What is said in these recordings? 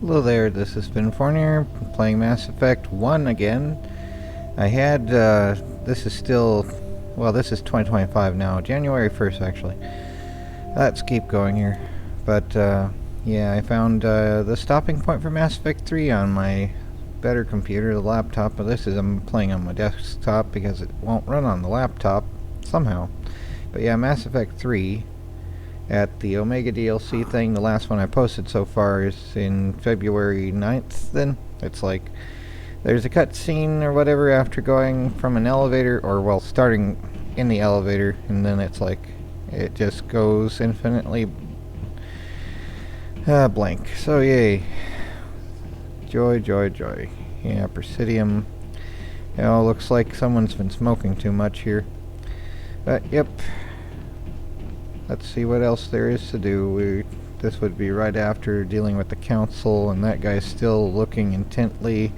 Hello there, this has been Fornier, playing Mass Effect 1 again. I had, this is still, well, this is 2025 now, January 1st actually. Let's keep going here. But, yeah, I found the stopping point for Mass Effect 3 on my better computer, the laptop. But I'm playing on my desktop because it won't run on the laptop, somehow. But yeah, Mass Effect 3. At the Omega DLC thing, the last one I posted so far is in February 9th, then. It's like, there's a cutscene or whatever after going from an elevator, or well, starting in the elevator, and then it's like, it just goes infinitely blank. So yay. Joy, joy, joy. Yeah, Presidium. You know, looks like someone's been smoking too much here. But, yep. Let's see what else there is to do. This would be right after dealing with the council, and that guy's still looking intently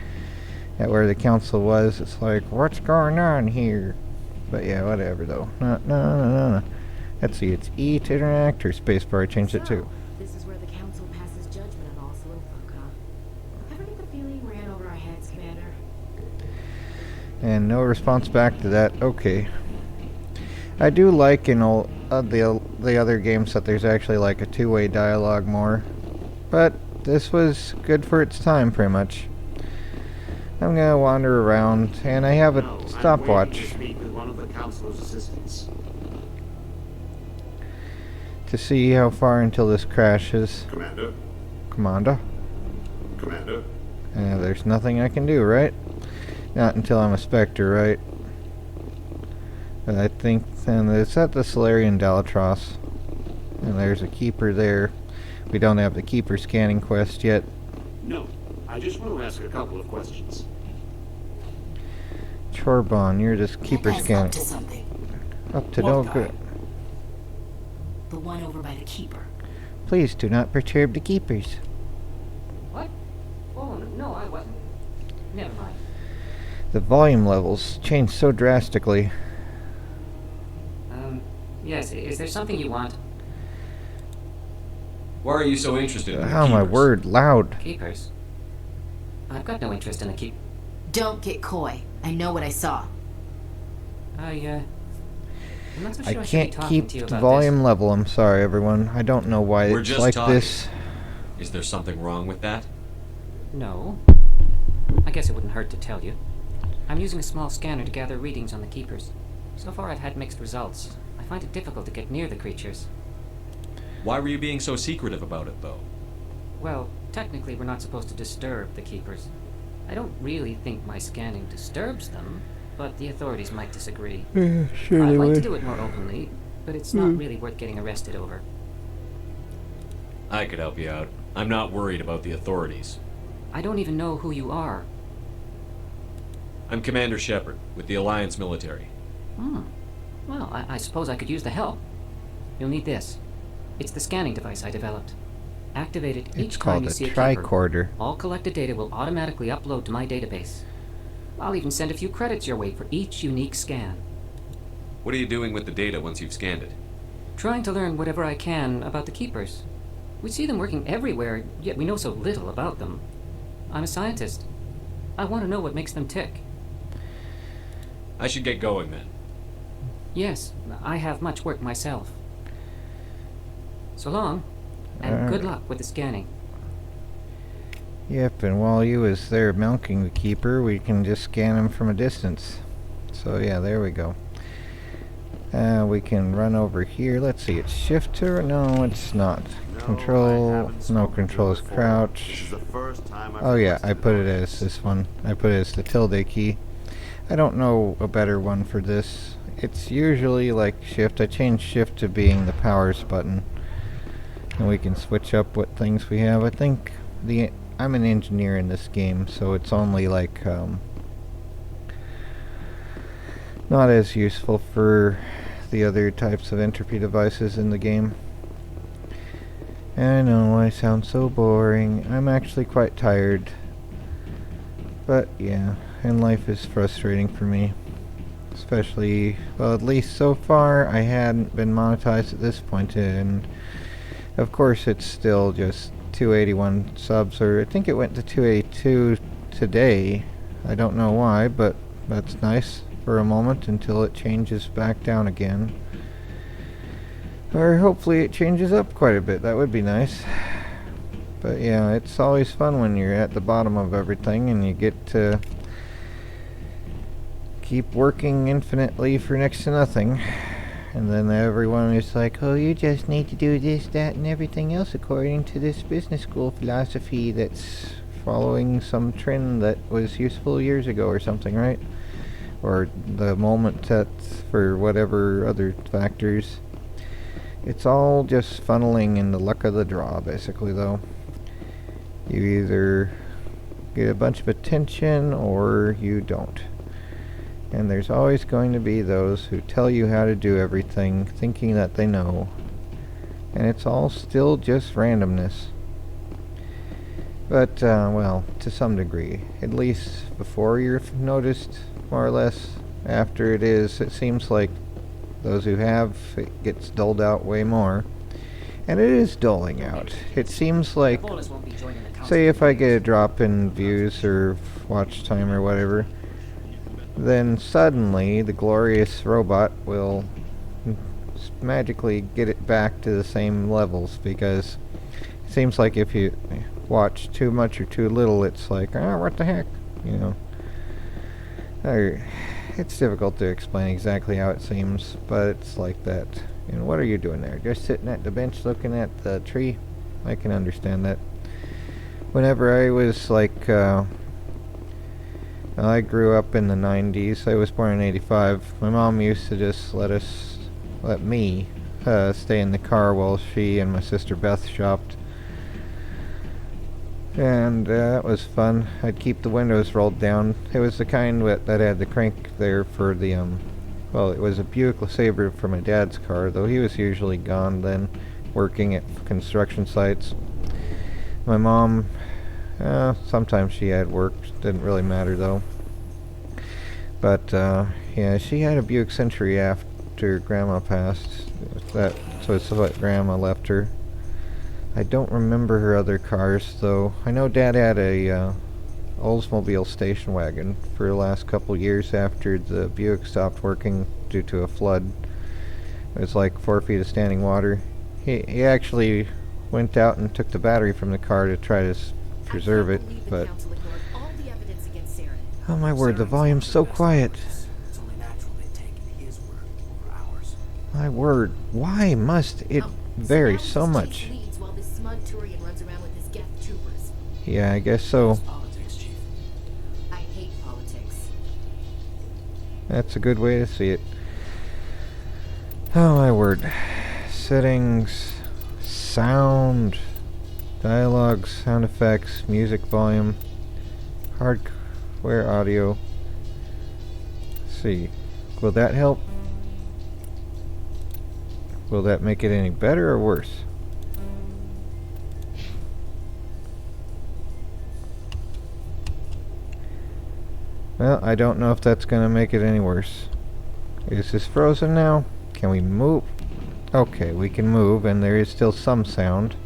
at where the council was. It's like, what's going on here? But yeah, whatever though. No. Let's see, it's E to interact or spacebar. I changed it too. This is where the council passes judgment on all Slowpoke, huh? Ever get the feeling ran over our heads, Commander? And no response back to that. Okay. I do like in all the other games that there's actually like a two-way dialogue more, but this was good for its time pretty much. I'm gonna wander around, and I have a stopwatch to see how far until this crashes. Commander. There's nothing I can do, right? Not until I'm a Spectre, right? But I think then it's at the Solarian Dalatros, and there's a keeper there. We don't have the keeper scanning quest yet. No, I just want to ask a couple of questions. Chorbon, you're just keeper scanning. Up to something. Up to no good. The one over by the keeper. Please do not perturb the keepers. What? Oh, no, I wasn't. Never mind. The volume levels changed so drastically. Yes, is there something you want? Why are you so interested in the Oh my keepers? word, loud. Keepers? I've got no interest in the keep... Don't get coy. I know what I saw. I'm not so I sure I should be can't talking keep to you the about volume level, I'm sorry everyone. I don't know why We're it's just like talking. this. Is there something wrong with that? this. No. I guess it wouldn't hurt to tell you. I'm using a small scanner to gather readings on the keepers. So far I've had mixed results. I find it difficult to get near the creatures. Why were you being so secretive about it, though? Well, technically we're not supposed to disturb the keepers. I don't really think my scanning disturbs them, but the authorities might disagree. Sure I'd they like to would. do it more openly, but it's not really worth getting arrested over. I could help you out. I'm not worried about the authorities. I don't even know who you are. I'm Commander Shepard, with the Alliance military. Well, I suppose I could use the help. You'll need this. It's the scanning device I developed. Activate it It's each time called you a see a keeper. tricorder. All collected data will automatically upload to my database. I'll even send a few credits your way for each unique scan. What are you doing with the data once you've scanned it? Trying to learn whatever I can about the keepers. We see them working everywhere, yet we know so little about them. I'm a scientist. I want to know what makes them tick. I should get going then. Yes, I have much work myself. So long, and good luck with the scanning. Yep, and while you was there milking the keeper, we can just scan him from a distance. So yeah, there we go. We can run over here. Let's see, it's shift to... No, it's not. Control... No, control is crouch. Oh yeah, I put it as this one. I put it as the tilde key. I don't know a better one for this. It's usually like shift. I changed shift to being the powers button. And we can switch up what things we have. I think I'm an engineer in this game, so it's only like not as useful for the other types of entropy devices in the game. I know I sound so boring. I'm actually quite tired. But yeah, and life is frustrating for me. Especially, well, at least so far I hadn't been monetized at this point, and of course it's still just 281 subs, or I think it went to 282 today. I don't know why, but that's nice for a moment until it changes back down again. Or hopefully it changes up quite a bit. That would be nice. But yeah, it's always fun when you're at the bottom of everything and you get to keep working infinitely for next to nothing. And then everyone is like, oh, you just need to do this, that, and everything else according to this business school philosophy that's following some trend that was useful years ago or something, right? Or the moment that, for whatever other factors. It's all just funneling in the luck of the draw, basically, though. You either get a bunch of attention or you don't. And there's always going to be those who tell you how to do everything, thinking that they know. And it's all still just randomness. But, well, to some degree. At least before you're noticed, more or less. After it is, it seems like those who have, it gets dulled out way more. And it is dulling out. It seems like, say if I get a drop in views or watch time or whatever, then suddenly the glorious robot will magically get it back to the same levels, because it seems like if you watch too much or too little, it's like, oh, what the heck, you know. It's difficult to explain exactly how it seems, but it's like that. You know, what are you doing there? Just sitting at the bench looking at the tree? I can understand that. Whenever I was like, I grew up in the 90s. I was born in 85. My mom used to just let me stay in the car while she and my sister Beth shopped. And that was fun. I'd keep the windows rolled down. It was the kind that had the crank there for the, well, it was a Buick LeSabre for my dad's car, though he was usually gone then, working at construction sites. My mom, sometimes she had work. Didn't really matter, though. But, yeah, she had a Buick Century after Grandma passed. So it's what Grandma left her. I don't remember her other cars, though. I know Dad had a Oldsmobile station wagon for the last couple years after the Buick stopped working due to a flood. It was like 4 feet of standing water. He actually went out and took the battery from the car to try to preserve it, but... Oh my word, the volume's so quiet. My word, why must it vary so much? Yeah, I guess so. I hate politics. That's a good way to see it. Oh my word. Settings, sound, dialogue, sound effects, music volume, hardware audio. Let's see. Will that help? Will that make it any better or worse? Well, I don't know if that's going to make it any worse. Is this frozen now? Can we move? Okay, we can move, and there is still some sound.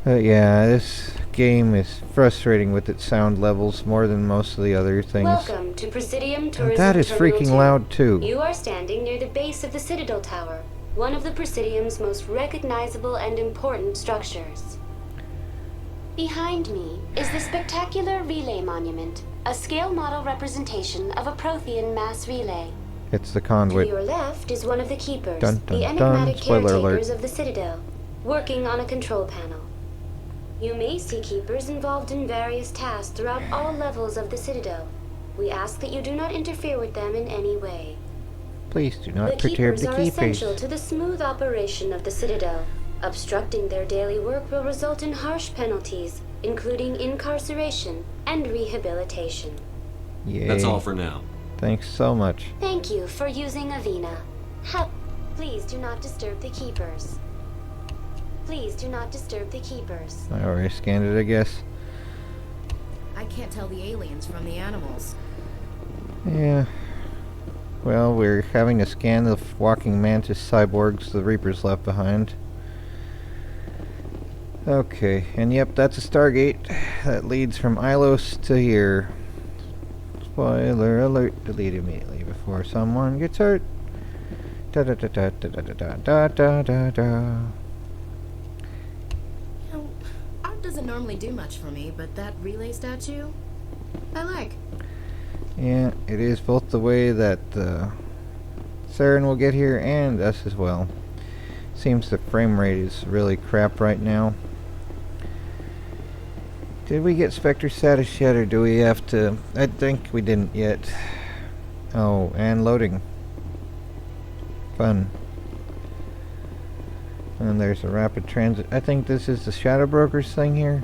But yeah, this game is frustrating with its sound levels more than most of the other things. Welcome to Presidium Tourism And that is Terminal freaking 2. loud too. You are standing near the base of the Citadel Tower, one of the Presidium's most recognizable and important structures. Behind me is the spectacular Relay Monument, a scale model representation of a Prothean mass relay. It's the To conduit. your left is one of the Keepers, Dun, dun, the dun. enigmatic Spoiler caretakers alert. of the Citadel, working on a control panel. You may see Keepers involved in various tasks throughout all levels of the Citadel. We ask that you do not interfere with them in any way. Please do not The perturb Keepers the are keepers. essential to the smooth operation of the Citadel. Obstructing their daily work will result in harsh penalties, including incarceration and rehabilitation. Yay. That's all for now. Thanks so much. Thank you for using Avina. Please do not disturb the Keepers. Please do not disturb the Keepers. I already scanned it, I guess. I can't tell the aliens from the animals. Yeah. Well, we're having to scan the walking mantis cyborgs the Reapers left behind. Okay, and yep, that's a Stargate that leads from Ilos to here. Spoiler alert, delete immediately before someone gets hurt. Da da da da da da da da da da da. You know, art doesn't normally do much for me, but that relay statue, I like. Yeah, it is both the way that Saren will get here and us as well. Seems the frame rate is really crap right now. Did we get Spectre status yet, or do we have to... I think we didn't yet. Oh, and loading. Fun. And there's a rapid transit. I think this is the Shadow Brokers thing here.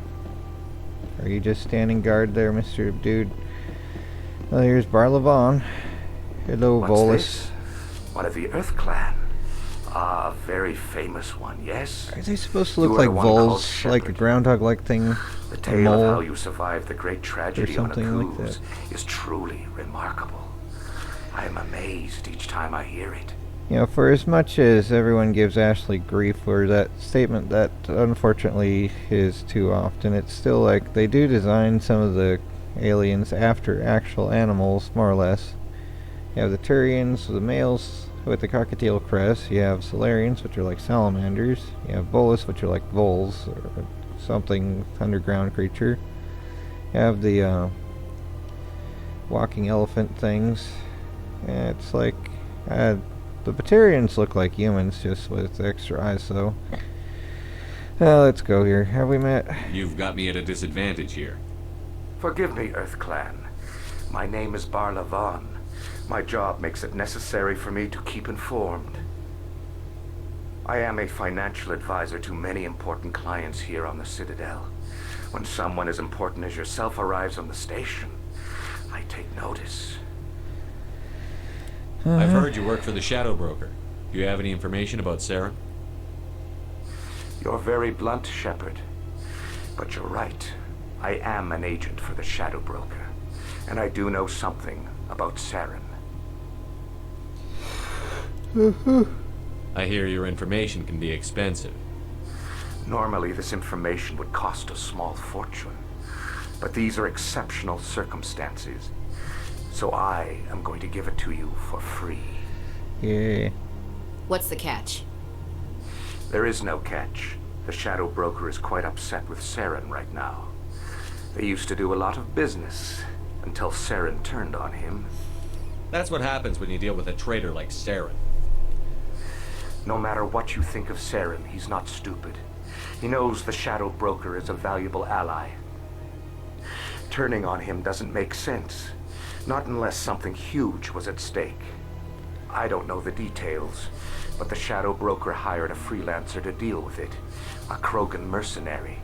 Are you just standing guard there, Mr. Dude? Well, here's Barlavon. Hello, What's Volus. this? One of the Earth Clan. Ah, a very famous one, yes? Are they supposed to You look are like the one called voles, like a Shepherd. groundhog-like thing? The A tale mole? of how you survived the great tragedy on a something like cruise is truly remarkable. I am amazed each time I hear it. You know, for as much as everyone gives Ashley grief for that statement that unfortunately is too often, it's still like they do design some of the aliens after actual animals, more or less. You have the Turians, the males with the cockatiel crest. You have Solarians, which are like salamanders. You have Bolus, which are like voles, or something underground creature. You have the walking elephant things. And it's like... the Batarians look like humans, just with extra eyes, though. Let's go here. Have we met? You've got me at a disadvantage here. Forgive me, Earth Clan. My name is Barlavon. My job makes it necessary for me to keep informed. I am a financial advisor to many important clients here on the Citadel. When someone as important as yourself arrives on the station, I take notice. I've heard you work for the Shadow Broker. Do you have any information about Saren? You're very blunt, Shepard. But you're right. I am an agent for the Shadow Broker. And I do know something about Saren. I hear your information can be expensive. Normally, this information would cost a small fortune. But these are exceptional circumstances. So I am going to give it to you for free. Yeah. What's the catch? There is no catch. The Shadow Broker is quite upset with Saren right now. They used to do a lot of business until Saren turned on him. That's what happens when you deal with a traitor like Saren. No matter what you think of Saren, he's not stupid. He knows the Shadow Broker is a valuable ally. Turning on him doesn't make sense. Not unless something huge was at stake. I don't know the details, but the Shadow Broker hired a freelancer to deal with it. A Krogan mercenary.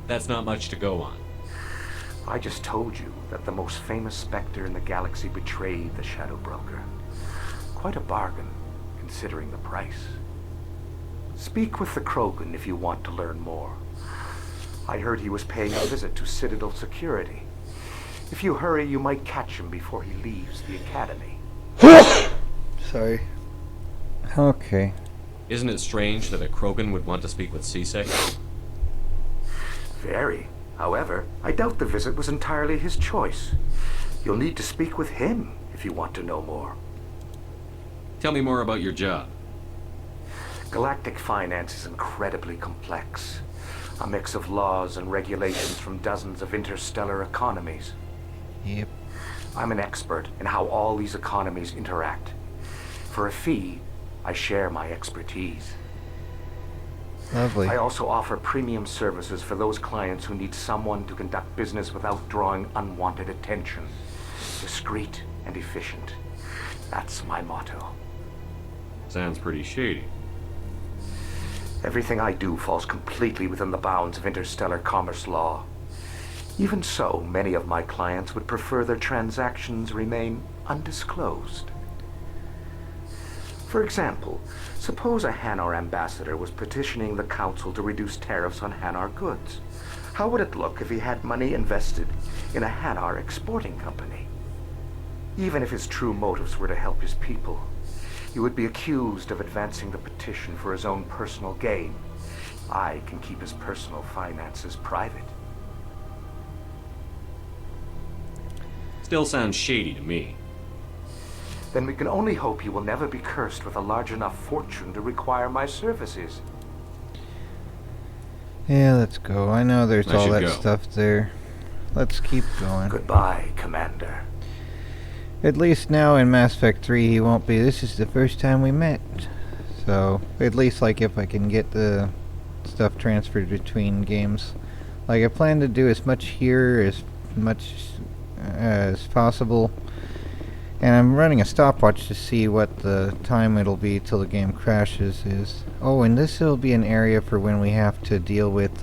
That's not much to go on. I just told you that the most famous Spectre in the galaxy betrayed the Shadow Broker. Quite a bargain, considering the price. Speak with the Krogan if you want to learn more. I heard he was paying a visit to Citadel security. If you hurry, you might catch him before he leaves the academy. Sorry. Okay. Isn't it strange that a Krogan would want to speak with C6? Very. However, I doubt the visit was entirely his choice. You'll need to speak with him if you want to know more. Tell me more about your job. Galactic finance is incredibly complex. A mix of laws and regulations from dozens of interstellar economies. Yep. I'm an expert in how all these economies interact. For a fee, I share my expertise. Lovely. I also offer premium services for those clients who need someone to conduct business without drawing unwanted attention. Discreet and efficient. That's my motto. Sounds pretty shady. Everything I do falls completely within the bounds of interstellar commerce law. Even so, many of my clients would prefer their transactions remain undisclosed. For example, suppose a Hanar ambassador was petitioning the council to reduce tariffs on Hanar goods. How would it look if he had money invested in a Hanar exporting company? Even if his true motives were to help his people, he would be accused of advancing the petition for his own personal gain. I can keep his personal finances private. Still sounds shady to me. Then we can only hope he will never be cursed with a large enough fortune to require my services. Yeah, let's go. I know there's I all should that go. stuff there. Let's keep going. Goodbye, Commander. At least now in Mass Effect 3 he won't be. This is the first time we met. So, at least like if I can get the stuff transferred between games. Like I plan to do as much here as possible. And I'm running a stopwatch to see what the time it'll be till the game crashes is. Oh, and this will be an area for when we have to deal with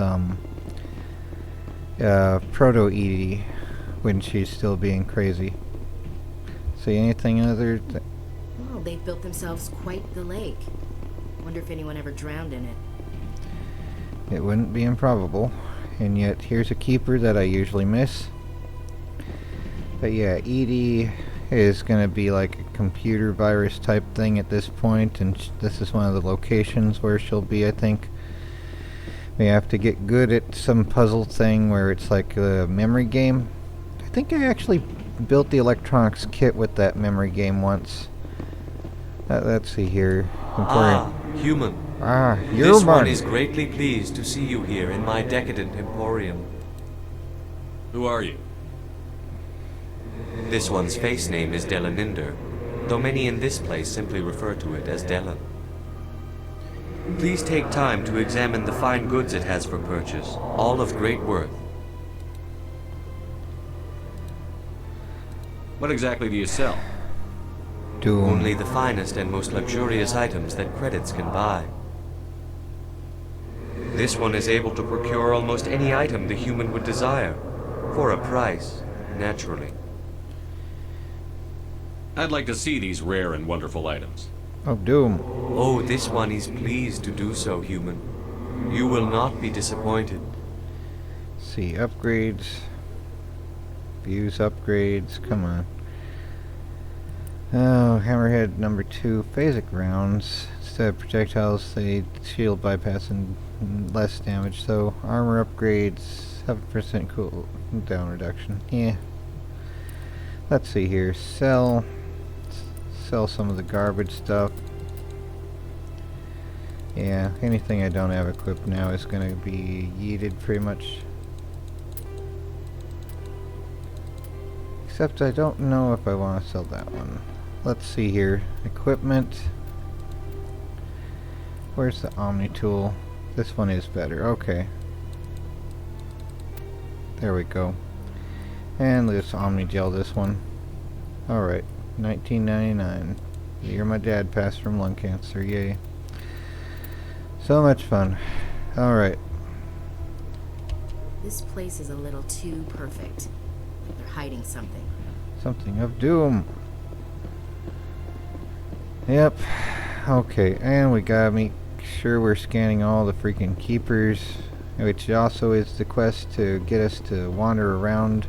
Proto-Edie when she's still being crazy. See anything other? Well, they've built themselves quite the lake. Wonder if anyone ever drowned in it. It wouldn't be improbable. And yet, here's a keeper that I usually miss. But yeah, Edie is going to be like a computer virus type thing at this point, and this is one of the locations where she'll be, I think. We have to get good at some puzzle thing where it's like a memory game. I think I actually built the electronics kit with that memory game once. Let's see here. Ah, human. Ah, you're This one Martin. is greatly pleased to see you here in my decadent emporium. Who are you? This one's face name is Delaninder, though many in this place simply refer to it as Delan. Please take time to examine the fine goods it has for purchase, all of great worth. What exactly do you sell? Doom. Only the finest and most luxurious items that credits can buy. This one is able to procure almost any item the human would desire, for a price, naturally. I'd like to see these rare and wonderful items. Oh, Doom. Oh, this one is pleased to do so, human. You will not be disappointed. See, upgrades. Views upgrades. Come on. Oh, Hammerhead number 2. Phasic rounds. Instead of projectiles, they shield bypass and less damage. So, armor upgrades. 7% cooldown reduction. Yeah. Let's see here. Sell some of the garbage stuff. Yeah, anything I don't have equipped now is going to be yeeted pretty much. Except I don't know if I want to sell that one. Let's see here. Equipment. Where's the Omni tool? This one is better. Okay. There we go. And let's Omni gel this one. Alright. 1999. The year my dad passed from lung cancer. Yay. So much fun. Alright. This place is a little too perfect. Like they're hiding something. Something of doom. Yep. Okay, and we gotta make sure we're scanning all the freaking keepers, which also is the quest to get us to wander around.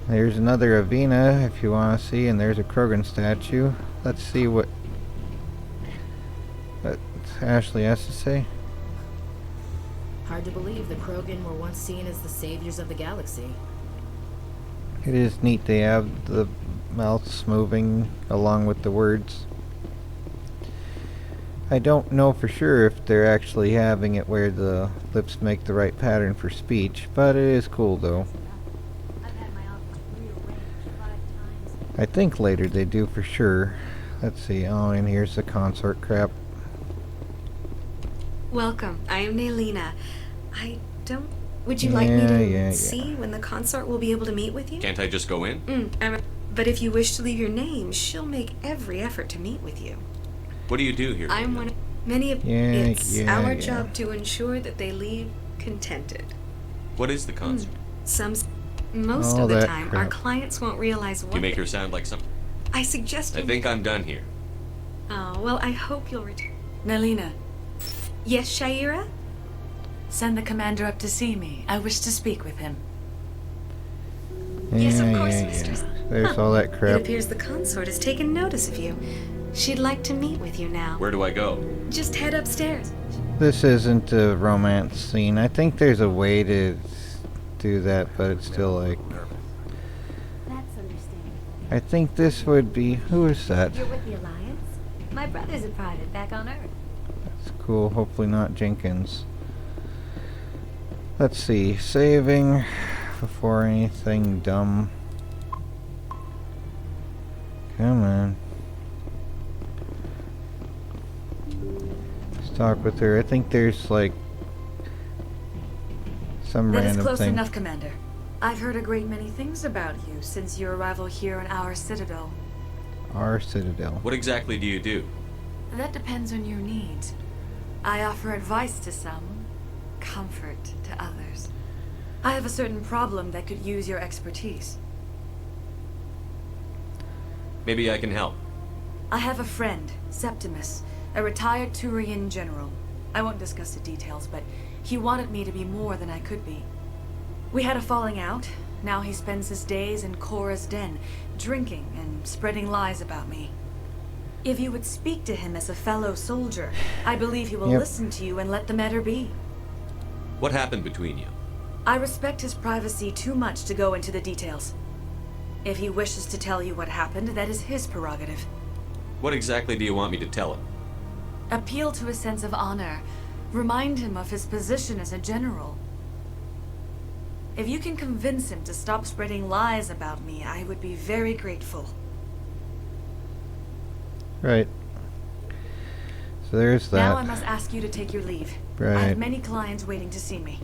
There's another Avena if you want to see, and there's a Krogan statue. Let's see what Ashley has to say. Hard to believe the Krogan were once seen as the saviors of the galaxy. It is neat they have the mouths moving along with the words. I don't know for sure if they're actually having it where the lips make the right pattern for speech, but it is cool though. I think later they do for sure. Let's see. Oh, and here's the consort crap. Welcome. I am Naylina. Would you like me to Yeah. see when the consort will be able to meet with you? Can't I just go in? But if you wish to leave your name, she'll make every effort to meet with you. What do you do here? I'm one of many of it's Yeah, our yeah. job to ensure that they leave contented. What is the concert? Most All of the that time, crap. our clients won't realize what You make her sound like some... I suggest I you... think I'm done here. Oh, well, I hope you'll return. Naylina, Yes, Shaira? send the commander up to see me. I wish to speak with him. Yes, of Yeah, course, yeah, mistress. yeah. There's all that It crap. appears the consort has taken notice of you. She'd like to meet with you now. Where do I go? Just head upstairs. This isn't a romance scene. I think there's a way to do that, but it's still like... That's understandable. I think this would be... Who is that? You're with the Alliance? My brother's a private back on Earth. That's cool. Hopefully not Jenkins. Let's see. Saving before anything dumb. Come on. Let's talk with her. I think there's like some That is random close thing. enough, Commander. I've heard a great many things about you since your arrival here in our Citadel. Our Citadel. What exactly do you do? That depends on your needs. I offer advice to some, comfort to others. I have a certain problem that could use your expertise. Maybe I can help. I have a friend, Septimus, a retired Turian general. I won't discuss the details, but he wanted me to be more than I could be. We had a falling out. Now he spends his days in Korra's den, drinking and spreading lies about me. If you would speak to him as a fellow soldier, I believe he will listen to you and let the matter be. What happened between you? I respect his privacy too much to go into the details. If he wishes to tell you what happened, that is his prerogative. What exactly do you want me to tell him? Appeal to his sense of honor. Remind him of his position as a general. If you can convince him to stop spreading lies about me, I would be very grateful. Right. So there's that. Now I must ask you to take your leave. Right. I have many clients waiting to see me.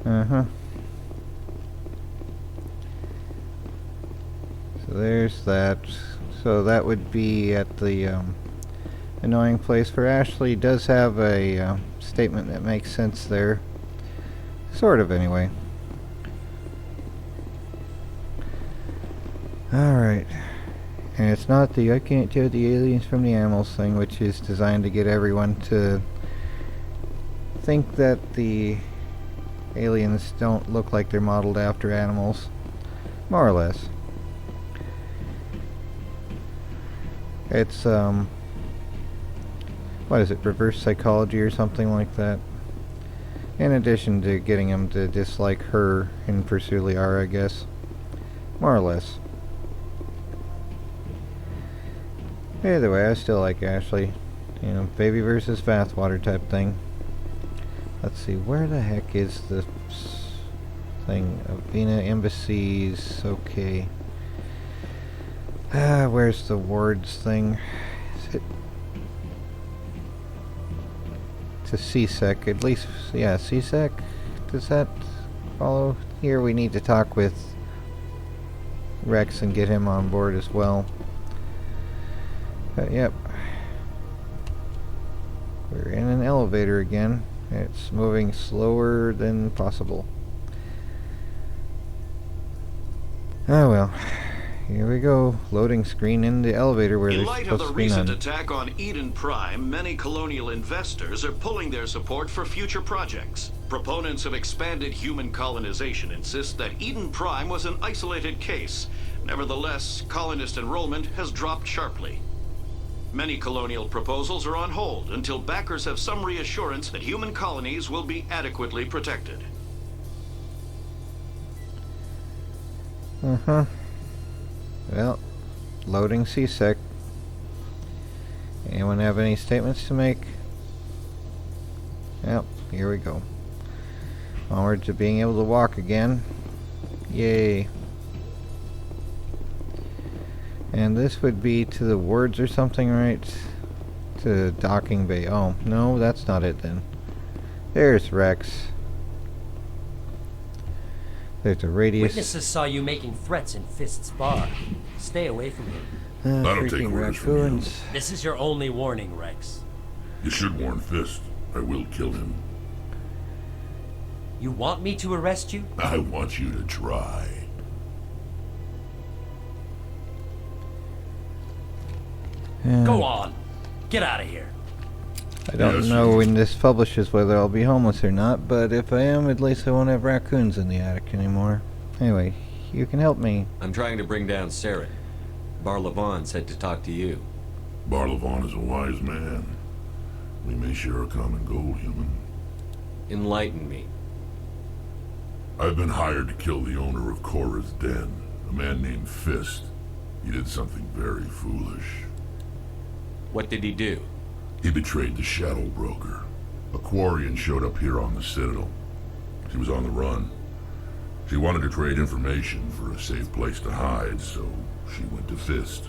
Uh-huh. So there's that. So that would be at the annoying place for Ashley. Does have a statement that makes sense there. Sort of, anyway. Alright. And it's not the I can't tell the aliens from the animals thing, which is designed to get everyone to think that the aliens don't look like they're modeled after animals. More or less. It's, what is it, reverse psychology or something like that? In addition to getting him to dislike her and pursue Liara, I guess. More or less. Either way, I still like Ashley. You know, baby versus bathwater type thing. Let's see, where the heck is this thing? Avena Embassies, okay. Where's the wards thing? Is it to CSEC? At least, yeah, CSEC? Does that follow? Here we need to talk with Wrex and get him on board as well. But yep. We're in an elevator again. It's moving slower than possible. Oh well. Here we go. Loading screen in the elevator where there's In light of supposed the to be recent none. attack on Eden Prime, many colonial investors are pulling their support for future projects. Proponents of expanded human colonization insist that Eden Prime was an isolated case. Nevertheless, colonist enrollment has dropped sharply. Many colonial proposals are on hold until backers have some reassurance that human colonies will be adequately protected. Uh-huh. Well, loading CSEC. Anyone have any statements to make? Yep, here we go. Onward to being able to walk again. Yay. And this would be to the wards or something, right? To docking bay. Oh, no, that's not it then. There's Wrex. There's a radius. Witnesses saw you making threats in Fist's bar. Stay away from him. I don't take orders from you. This is your only warning, Wrex. You should warn Fist. I will kill him. You want me to arrest you? I want you to try. Go on. Get out of here. I don't know when this publishes whether I'll be homeless or not, but if I am, at least I won't have raccoons in the attic anymore. Anyway, you can help me. I'm trying to bring down Saren. Bar Levon said to talk to you. Bar Levon is a wise man. We may share a common goal, human. Enlighten me. I've been hired to kill the owner of Cora's Den, a man named Fist. He did something very foolish. What did he do? He betrayed the Shadow Broker. A Quarian showed up here on the Citadel. She was on the run. She wanted to trade information for a safe place to hide, so she went to Fist.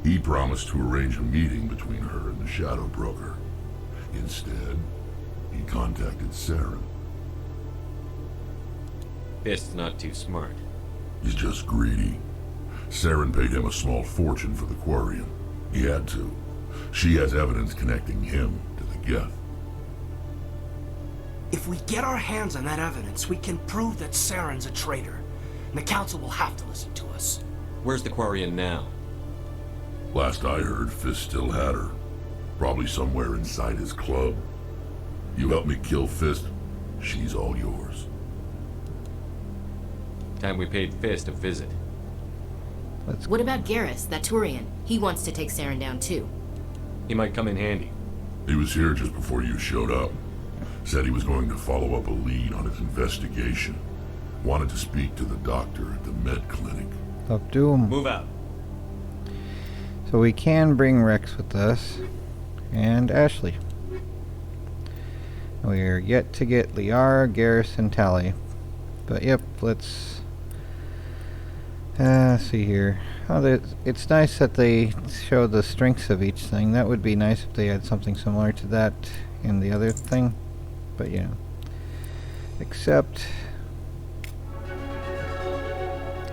He promised to arrange a meeting between her and the Shadow Broker. Instead, he contacted Saren. Fist's not too smart. He's just greedy. Saren paid him a small fortune for the Quarian. He had to. She has evidence connecting him to the Geth. If we get our hands on that evidence, we can prove that Saren's a traitor. And the Council will have to listen to us. Where's the Quarian now? Last I heard, Fist still had her. Probably somewhere inside his club. You help me kill Fist, she's all yours. Time we paid Fist a visit. What about Garrus, that Turian? He wants to take Saren down too. He might come in handy. He was here just before you showed up. Said he was going to follow up a lead on his investigation. Wanted to speak to the doctor at the med clinic. Of Doom. Move out. So we can bring Wrex with us. And Ashley. We're yet to get Liara, Garrus, and Tali. But yep, let's see here. Oh, it's nice that they show the strengths of each thing. That would be nice if they had something similar to that in the other thing. But yeah. Except...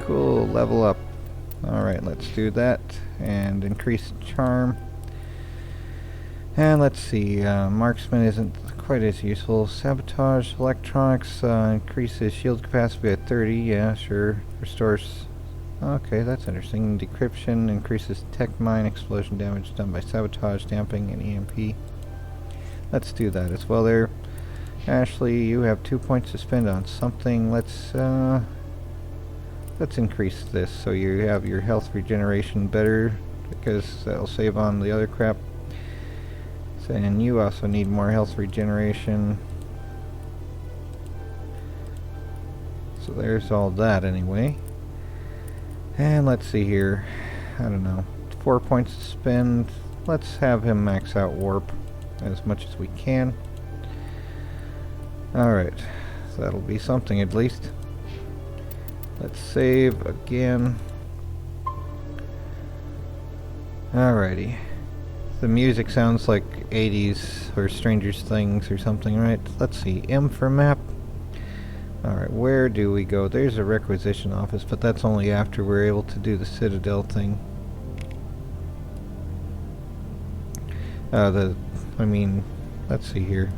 Cool, level up. Alright, let's do that. And increase charm. And let's see, marksman isn't quite as useful. Sabotage, electronics, increases shield capacity by 30, yeah, sure. Restores... Okay, that's interesting. Decryption increases tech mine explosion damage done by sabotage, damping, and EMP. Let's do that as well there. Ashley, you have 2 points to spend on something. Let's increase this so you have your health regeneration better, because that'll save on the other crap. And you also need more health regeneration. So there's all that anyway. And let's see here. I don't know. 4 points to spend. Let's have him max out warp as much as we can. Alright. So that'll be something at least. Let's save again. Alrighty. The music sounds like 80s or Stranger Things or something, right? Let's see. M for map. Alright, where do we go? There's a requisition office, but that's only after we're able to do the Citadel thing. Let's see here.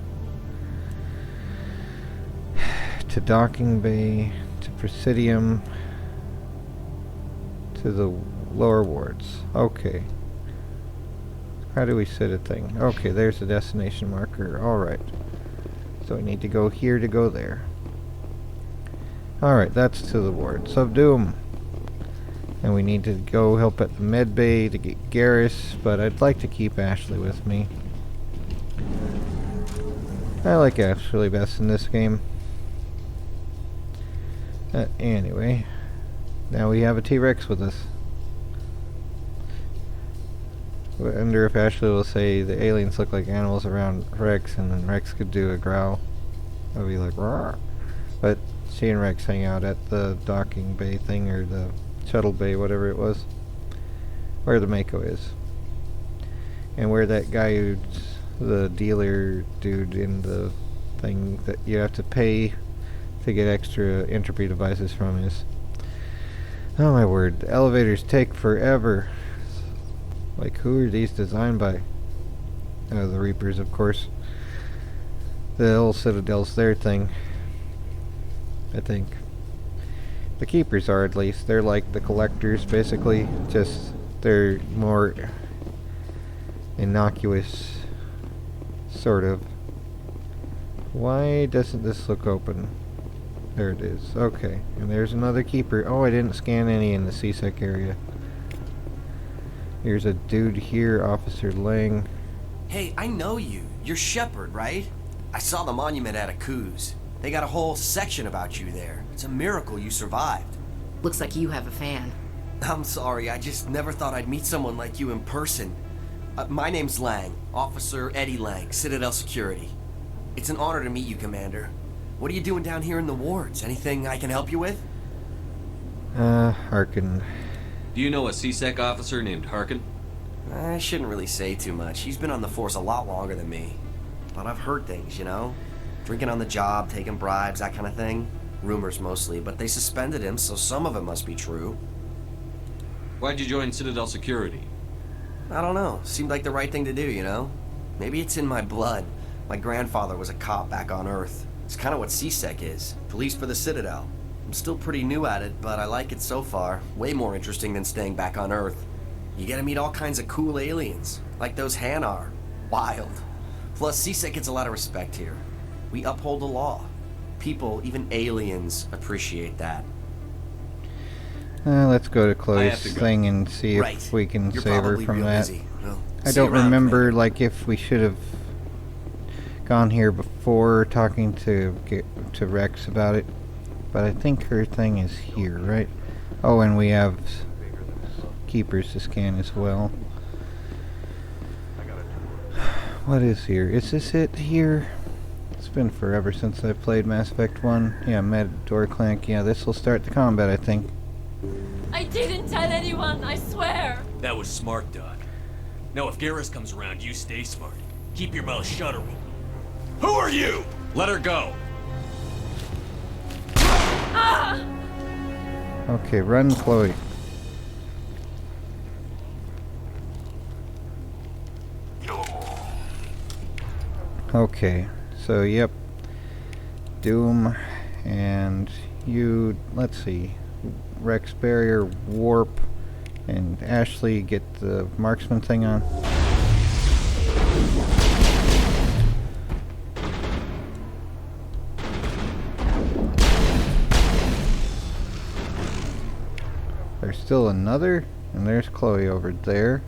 To docking bay, to Presidium, to the lower wards. Okay. How do we set a thing? Okay, there's the destination marker. Alright. So we need to go here to go there. Alright, that's to the wards of Doom. And we need to go help at the med bay to get Garrus, but I'd like to keep Ashley with me. I like Ashley best in this game. Anyway, now we have a T-Rex with us. I wonder if Ashley will say the aliens look like animals around Wrex, and then Wrex could do a growl. I'd be like, roar. But she and Wrex hang out at the docking bay thing, or the shuttle bay, whatever it was, where the Mako is, and where that guy who's the dealer dude in the thing that you have to pay to get extra entropy devices from is. Oh my word, the elevators take forever. Like, who are these designed by? The Reapers, of course. The old Citadel's their thing, I think. The Keepers are, at least. They're like the Collectors, basically. Just, they're more innocuous, sort of. Why doesn't this look open? There it is. Okay. And there's another Keeper. Oh, I didn't scan any in the CSEC area. Here's a dude here, Officer Lang. Hey, I know you. You're Shepard, right? I saw the monument at Aku's. They got a whole section about you there. It's a miracle you survived. Looks like you have a fan. I'm sorry, I just never thought I'd meet someone like you in person. My name's Lang, Officer Eddie Lang, Citadel Security. It's an honor to meet you, Commander. What are you doing down here in the wards? Anything I can help you with? Harkin. Do you know a CSEC officer named Harkin? I shouldn't really say too much. He's been on the force a lot longer than me. But I've heard things, you know? Drinking on the job, taking bribes, that kind of thing. Rumors mostly, but they suspended him, so some of it must be true. Why'd you join Citadel Security? I don't know. Seemed like the right thing to do, you know? Maybe it's in my blood. My grandfather was a cop back on Earth. It's kind of what CSEC is. Police for the Citadel. I'm still pretty new at it, but I like it so far. Way more interesting than staying back on Earth. You get to meet all kinds of cool aliens, like those Hanar. Wild. Plus, CSEC gets a lot of respect here. We uphold the law. People, even aliens, appreciate that. Let's go to Chloe's thing and see if we can save her from that. Well, I don't remember, like, if we should have gone here before talking to Wrex about it, but I think her thing is here, right? Oh, and we have keepers to scan as well. What is here? Is this it here? It's been forever since I've played Mass Effect 1. Yeah, med door clank. Yeah, this will start the combat, I think. I didn't tell anyone, I swear! That was smart, Doc. Now if Garrus comes around, you stay smart. Keep your mouth shut or we'll... Who are you? Let her go! Ah! Okay, run, Chloe. Okay, so yep. Doom and you, let's see. Wrex barrier, warp, and Ashley get the marksman thing on. There's still another, and there's Chloe over there.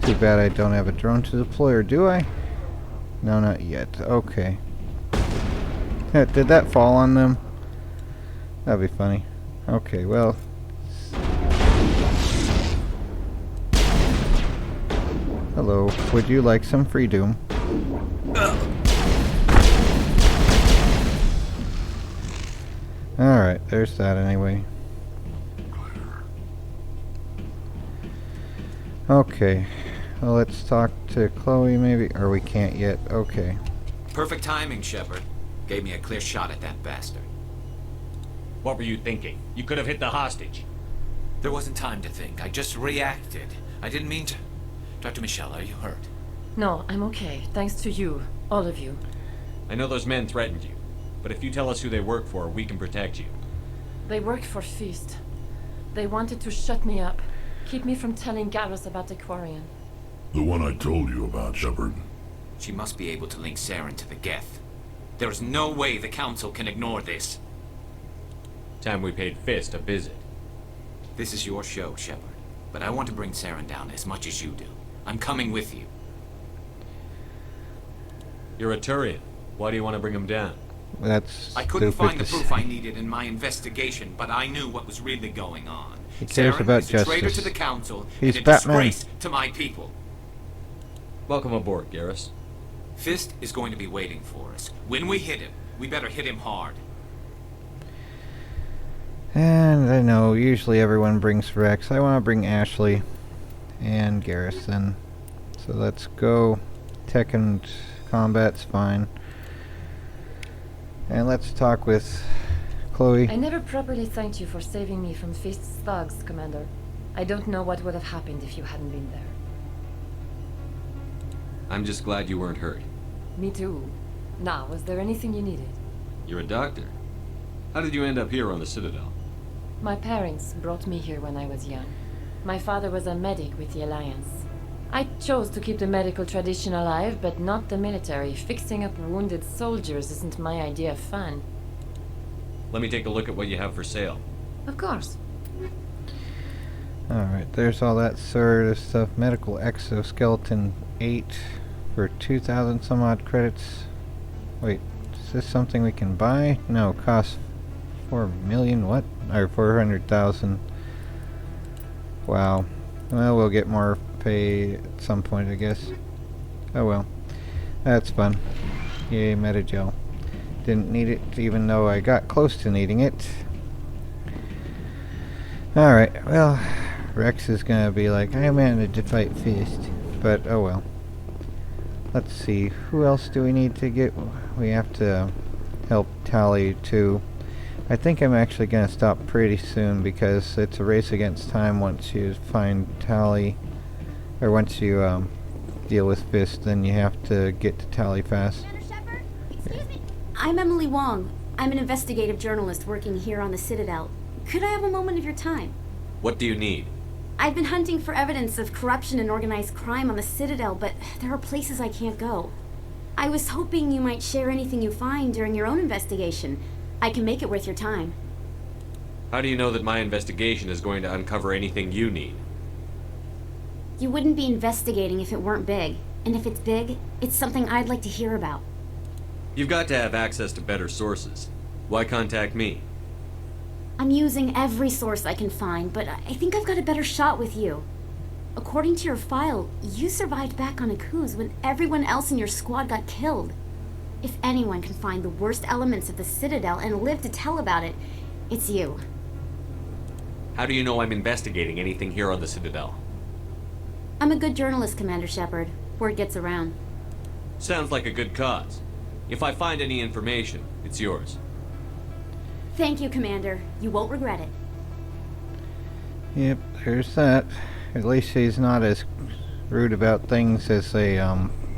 Too bad I don't have a drone to deploy, or do I? No, not yet. Okay. Did that fall on them? That'd be funny. Okay, well. Hello. Would you like some free Doom? Alright, there's that anyway. Okay. Well, let's talk to Chloe maybe. Or we can't yet. Okay. Perfect timing, Shepard. Gave me a clear shot at that bastard. What were you thinking? You could have hit the hostage. There wasn't time to think. I just reacted. I didn't mean to... Dr. Michelle, are you hurt? No, I'm okay. Thanks to you. All of you. I know those men threatened you, but if you tell us who they work for, we can protect you. They work for Feast. They wanted to shut me up. Keep me from telling Garrus about the Quarian. The one I told you about, Shepard. She must be able to link Saren to the Geth. There is no way the Council can ignore this. Time we paid Fist a visit. This is your show, Shepard. But I want to bring Saren down as much as you do. I'm coming with you. You're a Turian. Why do you want to bring him down? That's I couldn't find the proof I needed in my investigation, but I knew what was really going on. He cares Saren about is a traitor justice. to the Council He's and a Batman. disgrace to my people. Welcome aboard, Garrus. Fist is going to be waiting for us. When we hit him, we better hit him hard. And I know, usually everyone brings Wrex. I want to bring Ashley and Garrus then. So let's go. Tech and combat's fine. And let's talk with Chloe. I never properly thanked you for saving me from Feast's thugs, Commander. I don't know what would have happened if you hadn't been there. I'm just glad you weren't hurt. Me too. Now, was there anything you needed? You're a doctor. How did you end up here on the Citadel? My parents brought me here when I was young. My father was a medic with the Alliance. I chose to keep the medical tradition alive, but not the military. Fixing up wounded soldiers isn't my idea of fun. Let me take a look at what you have for sale. Of course. Alright, there's all that sort of stuff. Medical exoskeleton 8 for 2,000 some odd credits. Wait, is this something we can buy? No, costs 4 million, what? Or 400,000. Wow. Well, we'll get more pay at some point, I guess. Oh well. That's fun. Yay, metagel. Didn't need it, even though I got close to needing it. Alright, well, Wrex is gonna be like, I managed to fight Fist. But, oh well. Let's see, who else do we need to get? We have to help Tali too. I think I'm actually gonna stop pretty soon because it's a race against time once you find Tali. Or once you deal with Fist, then you have to get to Tali fast. I'm Emily Wong. I'm an investigative journalist working here on the Citadel. Could I have a moment of your time? What do you need? I've been hunting for evidence of corruption and organized crime on the Citadel, but there are places I can't go. I was hoping you might share anything you find during your own investigation. I can make it worth your time. How do you know that my investigation is going to uncover anything you need? You wouldn't be investigating if it weren't big. And if it's big, it's something I'd like to hear about. You've got to have access to better sources. Why contact me? I'm using every source I can find, but I think I've got a better shot with you. According to your file, you survived back on Akuz when everyone else in your squad got killed. If anyone can find the worst elements of the Citadel and live to tell about it, it's you. How do you know I'm investigating anything here on the Citadel? I'm a good journalist, Commander Shepard. Word gets around. Sounds like a good cause. If I find any information, it's yours. Thank you, Commander. You won't regret it. Yep, there's that. At least he's not as rude about things as a,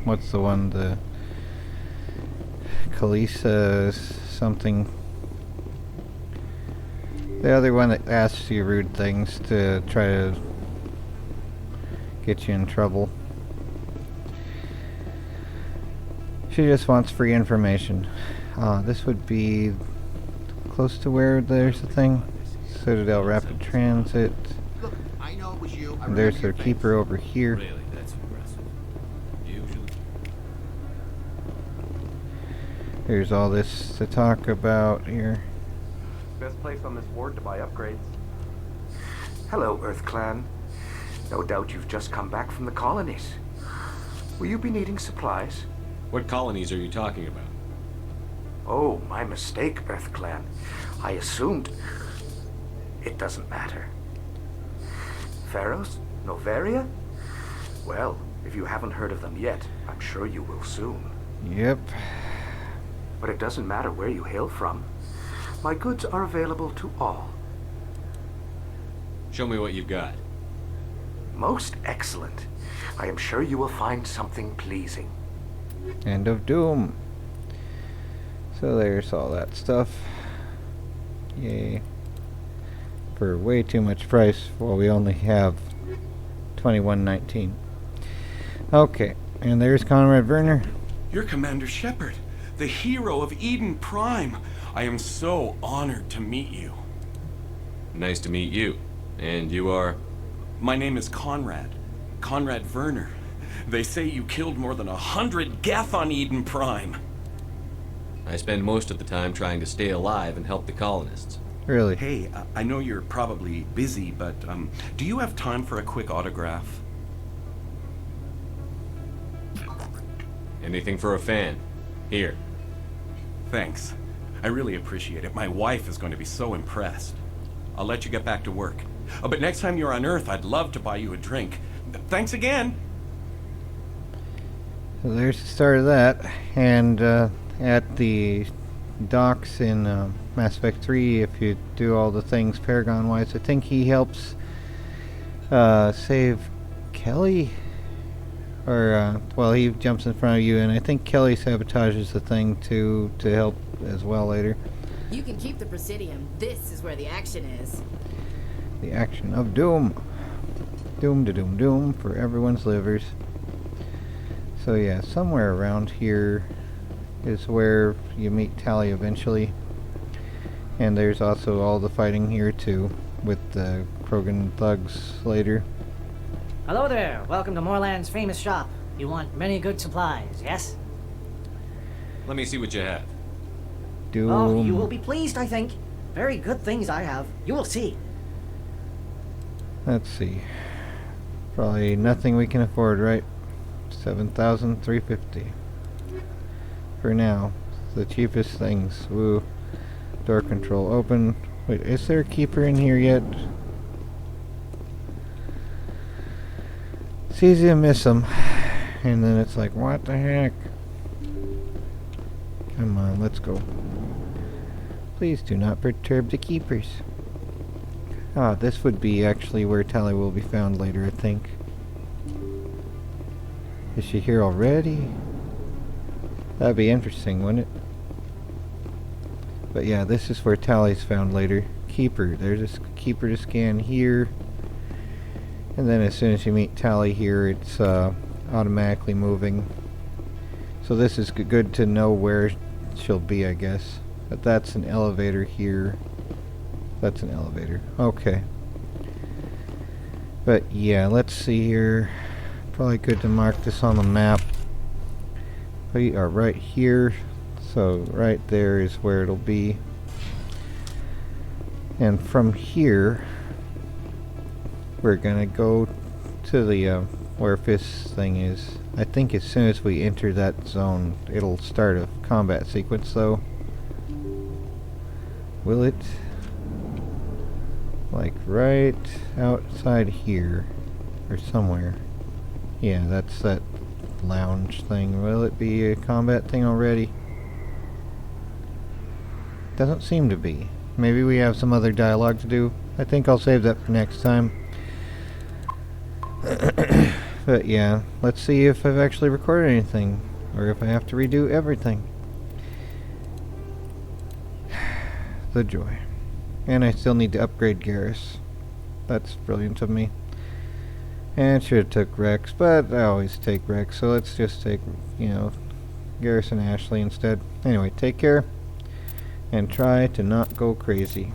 what's the one, the Kalisa something. The other one that asks you rude things to try to get you in trouble. She just wants free information. This would be close to where there's a thing. Citadel Rapid Transit. Look, I know it was you. And there's their keeper over here. Really, that's impressive. Usually. There's all this to talk about here. Best place on this ward to buy upgrades. Hello, Earth Clan. No doubt you've just come back from the colonies. Will you be needing supplies? What colonies are you talking about? Oh, my mistake, Earth Clan. I assumed... It doesn't matter. Pharaohs? Novaria? Well, if you haven't heard of them yet, I'm sure you will soon. Yep. But it doesn't matter where you hail from. My goods are available to all. Show me what you've got. Most excellent. I am sure you will find something pleasing. End of Doom. So there's all that stuff. Yay. For way too much price. Well, we only have $21.19. Okay, and there's Conrad Werner. You're Commander Shepard, the hero of Eden Prime. I am so honored to meet you. Nice to meet you. And you are? My name is Conrad. Conrad Werner. They say you killed more than 100 Geth on Eden Prime. I spend most of the time trying to stay alive and help the colonists. Really? Hey, I know you're probably busy, but do you have time for a quick autograph? Anything for a fan. Here. Thanks. I really appreciate it. My wife is going to be so impressed. I'll let you get back to work. But next time you're on Earth, I'd love to buy you a drink. Thanks again. So there's the start of that. And at the docks in Mass Effect 3, if you do all the things Paragon-wise, I think he helps save Kelly. Or, well, he jumps in front of you, and I think Kelly sabotages the thing to help as well later. You can keep the Presidium. This is where the action is. The action of Doom. Doom to doom doom for everyone's livers. So yeah, somewhere around here is where you meet Tali eventually. And there's also all the fighting here too, with the Krogan thugs later. Hello there. Welcome to Moorland's famous shop. You want many good supplies, yes? Let me see what you have. Oh, you will be pleased, I think. Very good things I have. You will see. Let's see. Probably nothing we can afford, right? 7,350 for now. The cheapest things. Woo. Door control open. Wait, is there a keeper in here yet? It's easy to miss them. And then it's like, what the heck? Come on, let's go. Please do not perturb the keepers. Ah, this would be actually where Tali will be found later, I think. Is she here already? That'd be interesting, wouldn't it? But yeah, this is where Tali's found later. Keeper. There's a keeper to scan here. And then as soon as you meet Tali here, it's automatically moving. So this is good to know where she'll be, I guess. But that's an elevator here. That's an elevator. Okay. But yeah, let's see here. Probably good to mark this on the map. We are right here. So right there is where it'll be. And from here, we're gonna go to the where this thing is. I think as soon as we enter that zone, it'll start a combat sequence though. Will it? Like right outside here or somewhere. Yeah, that's that lounge thing. Will it be a combat thing already? Doesn't seem to be. Maybe we have some other dialogue to do. I think I'll save that for next time. But yeah, let's see if I've actually recorded anything, or if I have to redo everything. The joy. And I still need to upgrade Garrus. That's brilliant of me. And should have took Wrex, but I always take Wrex, so let's just take, you know, Garrus and Ashley instead. Anyway, take care, and try to not go crazy.